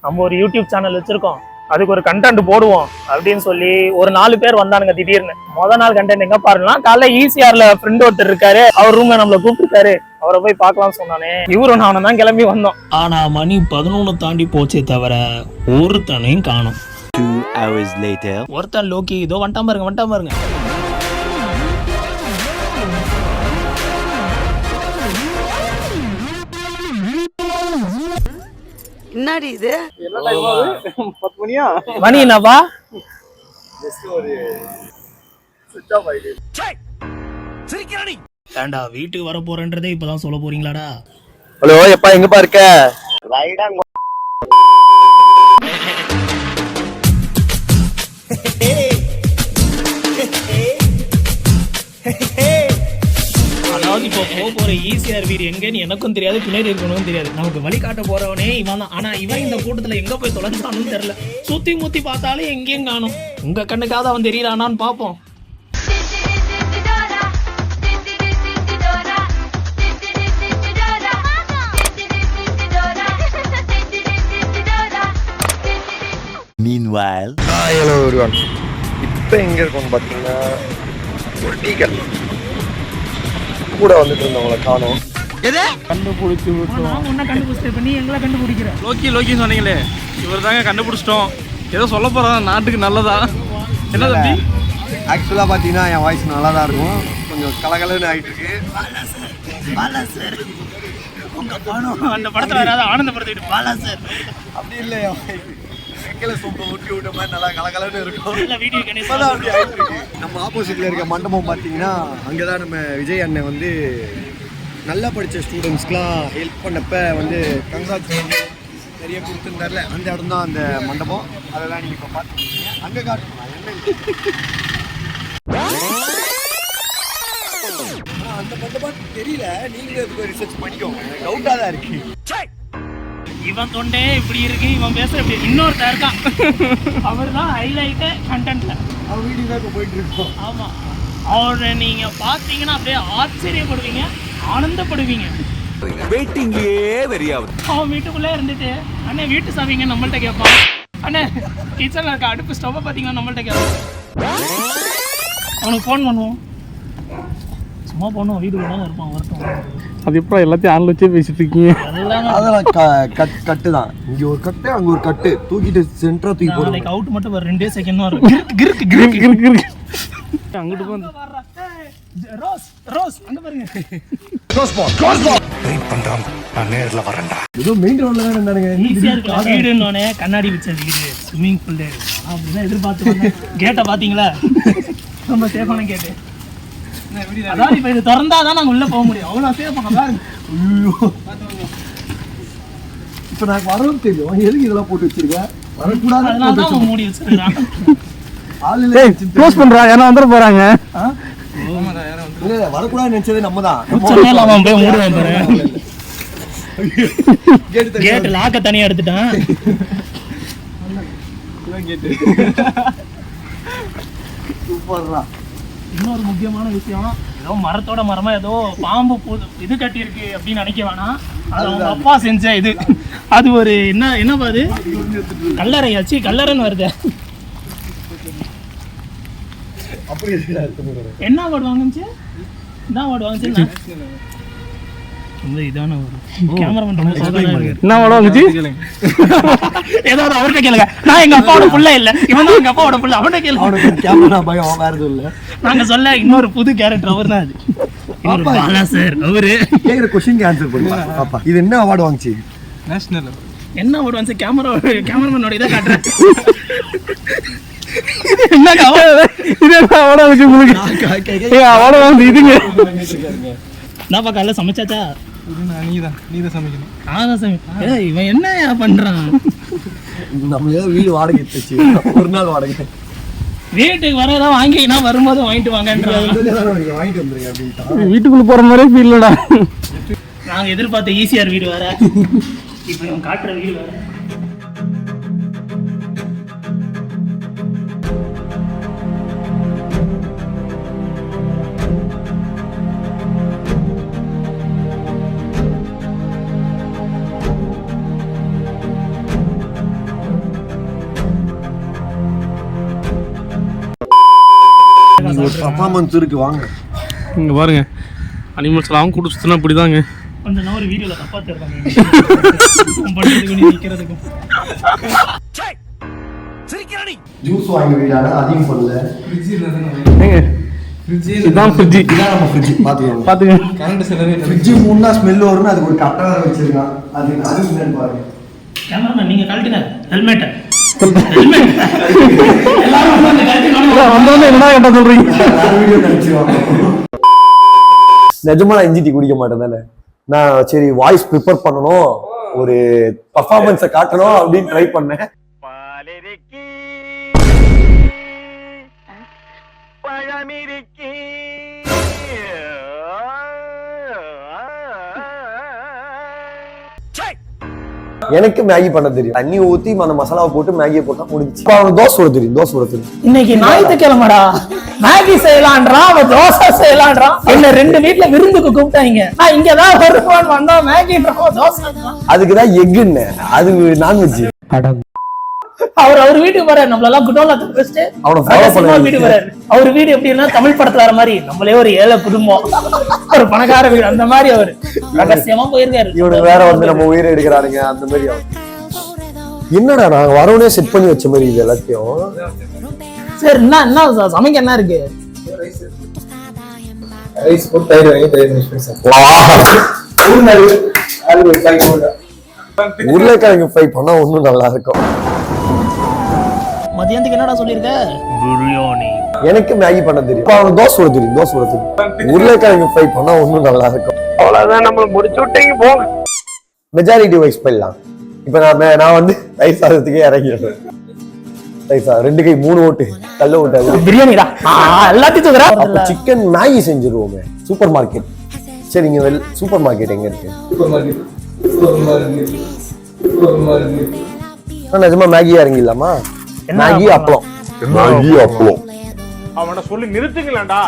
நம்ம ஒரு YouTube channel வச்சிருக்கோம், அதுக்கு ஒரு கண்டென்ட் போடுவோம் அப்படின்னு சொல்லி ஒரு 4 பேர் வந்தானுங்க திடீர்னு. நாள் கண்டென்ட் எங்க பாருன்னா, காலைல ஈசிஆர்ல ஃப்ரெண்ட் ஒருத்தர் இருக்காரு, அவர் ரூம்ல நம்மள கூப்பிட்டுருக்காரு, அவரை போய் பார்க்கலாம்னு சொன்னானே. இவரும் நானும் தான் கிளம்பி வந்தோம். ஆனா மணி 11 தாண்டி போச்சே தவிர ஒருத்தனையும் காணும். 2 hours later. ஒருத்தன் லோக்கி இதோ வந்துட்டான் பாருங்க. என்னடி இது? மணி என்னப்பா? ஏண்டா வீட்டுக்கு வர போறேன்றதே இப்பதான் சொல்ல போறீங்களாடா? ஹலோ, எப்பா எங்கப்பா இருக்க? அதாவது இப்போ போற ஈசிஆர் வீடு எங்கன்னு எனக்கும் தெரியாது, பின்னாடி இருக்கணும் தெரியாது. நமக்கு வழிகாட்ட போறவனே இவன் தான். ஆனா இவன் இந்த கூட்டத்துல எங்க போய் தொலைஞ்சானு தெரியல. சுத்தி முத்தி பார்த்தாலே எங்கேயும் காணும். உங்க கண்ணுக்காவது அவன் தெரியறானான்னு பாப்போம். Meanwhile, ஹலோ எவ்ரிவன், இப்போ எங்கே இருக்கோம்னு பார்த்தீங்கன்னா ஒரு டீ கடை. கூட வந்துட்டு இருந்தவங்களை காணோம். கண்டுபிடிச்சு நீ எங்களை கண்டுபிடிக்கிற லோக்கி சொன்னீங்களே, இவர் தாங்க கண்டுபிடிச்சிட்டோம். ஏதோ சொல்ல போறதா, நாட்டுக்கு நல்லதா? என்ன தம்பி? ஆக்சுவலாக பார்த்தீங்கன்னா என் வாய்ஸ் நல்லா தான் இருக்கும், கொஞ்சம் கலகலன்னு ஆகிட்டு இருக்கு. அந்த படத்துல வராத ஆனந்தப்படுத்திட்டு பாலா சார் அப்படி இல்லை, என் வாய்ஸ் சொம்ப ஊட்டி விட்ட மாதிரி நல்லா கலகலன்னு இருக்கும். நம்ம ஆப்போசிட்ல இருக்க மண்டபம் பார்த்தீங்கன்னா அங்கே தான் நம்ம விஜய் அண்ணன் வந்து நல்லா படித்த ஸ்டூடெண்ட்ஸ்க்குலாம் ஹெல்ப் பண்ணப்ப வந்து கங்க்ராச்சுலேஷன் நிறைய கொடுத்துருந்தார்ல, அந்த இடம் தான் அந்த மண்டபம். அதெல்லாம் நீங்கள் இப்போ பார்த்துருக்கீங்க. அங்கே காட்டணும் அந்த மண்டபம் தெரியல, நீங்களே இதுக்கு ரிசர்ச் பண்ணிக்கோங்க, எனக்கு டவுட்டாக தான் இருக்கு. இவன் தொண்டே இப்படி இருக்கு, இவன் பேச இப்படி. இன்னொருத்தர் இருக்கான், அவர் தான் ஹைலைட்டு கண்டென்ட்ல. அவன் வீடியோ தான் இப்போ போயிட்டு இருக்கோம். ஆமா, அவரை நீங்க பார்த்தீங்கன்னா அப்படியே ஆச்சரியப்படுவீங்க, ஆனந்தப்படுவீங்க. வெயிட்டிங்லயே வெறியாவது. அவன் வீட்டுக்குள்ளே இருந்துட்டு அண்ணே வீட்டு சாவிங்க நம்மள்ட்ட கேட்பான். அண்ணே கிச்சன்ல இருக்க அடுப்பு ஸ்டவ்வை பார்த்தீங்கன்னா நம்மள்ட்ட கேட்பான். அவனுக்கு ஃபோன் பண்ணுவோம், சும்மா பண்ணுவோம், வீடு கூட இருப்பான் ஒருத்தன். அது எப்போ எல்லாத்தையும் ஆன்ல வச்சே பேசிட்டு இருக்கீங்க? அதெல்லாம் கட்டு தான். இங்க ஒரு கட்டு, அங்க ஒரு கட்டு, தூக்கிட்டு சென்டரா தூக்கி போடுங்க. அவுட் மட்டும் ஒரு 2 செகண்ட் தான் இருக்கும். அங்கிட்டு போய் ரோஸ் அங்க பாருங்க. வெயிட் பண்றான், நான் நேர்ல வரேன்டா. ஏதோ மெயின் ரோட்ல தான் இருந்தானுங்க. ஈஸியா இருக்கு வீடுன்னோனே, கண்ணாடி வச்ச வீடு, ஸ்விம்மிங் பூல் அப்படிதான் எதிர்பார்த்து வந்தேன். கேட்டை பாத்தீங்களா? ரொம்ப சேஃபான கேட்டு. அதான் இப்ப இது திறந்தாதான் நாங்க உள்ள போக முடியும். அவ்வளவு சேஃபா பாருங்க. இப்ப நான் வரவும் தெரியும், எதுக்கு இதெல்லாம் போட்டு வச்சிருக்கேன்? வரக்கூடாது, அதனாலதான் மூடி வச்சிருக்கான். க்ளோஸ் பண்றா, யாரும் வந்துட போறாங்க. வரக்கூடாது நினைச்சது நம்ம தான். கேட் லாக்க தனியா எடுத்துட்டான். சூப்பர்ரா. இன்னொரு முக்கியமான விஷயம், ஏதோ மரத்தோட மரமா ஏதோ பாம்பு இது கட்டி இருக்கு அப்படின்னு நினைக்க வேணாம். அது அவங்க அப்பா செஞ்ச இது. அது ஒரு என்னப்பா அது? கல்லறையாச்சு, கல்லறைன்னு வருது. என்ன அவார்டு வாங்குச்சு? என்ன அவார்டு வாங்குச்சு? இதான கேமராமேன் என்ன அவார்டு வாங்குச்சு? ஏதாவது அவர்கிட்ட கேளுங்க. நான் எங்க அப்பாவோட புள்ள இல்ல, இவன் தான் எங்க அப்பாவோட புள்ள. அவன்கிட்ட கேளுங்க. கேமரா பயம் வேற எதுவும் இல்ல. நாங்க சொல்ல இன்னொரு புது கேரக்டர் அவர் தான். அது பாலா சார். அவரு கேக்குற क्वेश्चन ஆன்சர் பண்ணுங்க. பாப்பா இது என்ன அவார்டு வாங்குச்சு? நேஷனல் என்ன அவார்டு வாங்குச்சு? கேமராமேனோட இத காட்றேன். என்ன அவார்டு வாங்குச்சு உங்களுக்கு? அவார்டு வாங்குது இதுங்க. நான் காலைல சமைச்சாச்சா? நீதான் சமைக்கணும். அதான் சமைக்க. இவன் என்ன பண்றான்? நம்ம ஏதோ வீடு வாடகை எடுத்துச்சு, ஒரு நாள் வாடகை. வீட்டுக்கு வர ஏதாவது வாங்கினா வரும்போது வாங்கிட்டு வாங்கன்றாங்க. வாங்கிட்டு வந்துருங்க அப்படின்ட்டு. வீட்டுக்குள்ள போற மாதிரியே ஃபீல் இல்லடா. நாங்க எதிர்பார்த்த ஈசிஆர் வீடு வேற, இப்ப இவன் காட்டுற வீடு வேற. பர்ஃபார்மன்ஸ் இருக்கு வாங்க. இங்கே பாருங்க அனிமல்ஸ் எல்லாம் கூட்டு சுற்றினா இப்படி தாங்க. கொஞ்ச நேரம் ஒரு வீடியோவில் தப்பா தெரியுறாங்க பண்ணுறதுக்கும் நிற்கிறதுக்கும். ஜூஸ் வாங்கி வீடான அதிகம் பண்ணல. ஏங்க இதுதான் ஃப்ரிட்ஜி. இதான் நம்ம ஃப்ரிட்ஜ் பாத்துக்கோங்க. பார்த்துங்க ஃப்ரிட்ஜ் மூணா ஸ்மெல் வரும்னு அதுக்கு ஒரு கட்டை வேற வச்சிருக்கான். அது என்னன்னு பாருங்க. கேமராமேன் நீங்கள் கழட்டுங்க ஹெல்மெட்டை. வந்தோடனே என்ன கேட்டா சொல்றீங்க? வீடியோ கழிச்சிருவாங்க. நிஜமா நான் இஞ்சி டீ குடிக்க மாட்டேன் தானே. நான் சரி வாய்ஸ் ப்ரிப்பேர் பண்ணணும், ஒரு பர்ஃபார்மன்ஸை காட்டணும் அப்படின்னு ட்ரை பண்ணேன். எனக்கு மேகி பண்ண தெரியும். தண்ணி ஊத்தி அந்த மசாலாவை போட்டு மேகியை போட்டா முடிஞ்சு. அவனுக்கு தோசை சுட தெரியும். தோசை சுட தெரியும். இன்னைக்கு ஞாயிற்றுக்கிழமைடா, மேகி செய்யலான்றான், அவன் தோசை செய்யலான்றான். என்ன 2 வீட்டுல விருந்துக்கு கூப்பிட்டாங்க. நான் இங்கதான் வருவான் வந்தா மேகின்றோம் தோசை. அதுக்குதான் எக்குன்னு, அது நான்வெஜ். அவர் வீட்டுக்கு வர நம்மளெல்லாம் குடோன்ல வச்சுட்டு அவனை ஃபாலோ பண்ண வீட்டுக்கு வராரு. அவர் வீடு எப்படின்னா தமிழ் படத்துல வர மாதிரி, நம்மளே ஒரு ஏழை குடும்பம், ஒரு பணக்கார வீடு, அந்த மாதிரி அவரு ரகசியமா போயிருக்காரு. இவனுக்கு வேற வந்து நம்ம உயிரை எடுக்கிறானுங்க அந்த மாதிரி. என்னடா நாங்க வரவனே செட் பண்ணி வச்ச மாதிரி இது எல்லாத்தையும். சரி என்ன சமைக்க என்ன இருக்கு? உருளைக்கிழங்கு ஃப்ரை பண்ணா ஒன்னும் நல்லா இருக்கும். மதியானத்துக்கு என்னடா சொல்லியிருக்க? பிரியாணி. எனக்கு மேகி பண்ண தெரியும். அவனுக்கு தோசை சுட தெரியும். தோசை சுட தெரியும். உருளைக்கிழங்கு ஃப்ரை பண்ணா ஒன்னும் நல்லா இருக்கும். அவ்வளவுதான், நம்மள முடிச்சு விட்டீங்க போங்க. மெஜாரிட்டி வைஸ் பண்ணலாம். இப்ப நான் வந்து தயிர் சாதத்துக்கே இறங்கிடுறேன். தயிர் சாதம் 2 கை 3 ஓட்டு கல்ல ஓட்டாது. பிரியாணிடா எல்லாத்தையும் தூக்குறா. அப்ப சிக்கன் மேகி செஞ்சிருவோமே. Super market. சரி நீங்க சூப்பர் மார்க்கெட் எங்க இருக்கு? நிஜமா மேகியா இறங்கிடலாமா? மேகி அப்பளம். மேகி அப்பளம். அவனை சொல்லி நிறுத்துங்களேன்டா.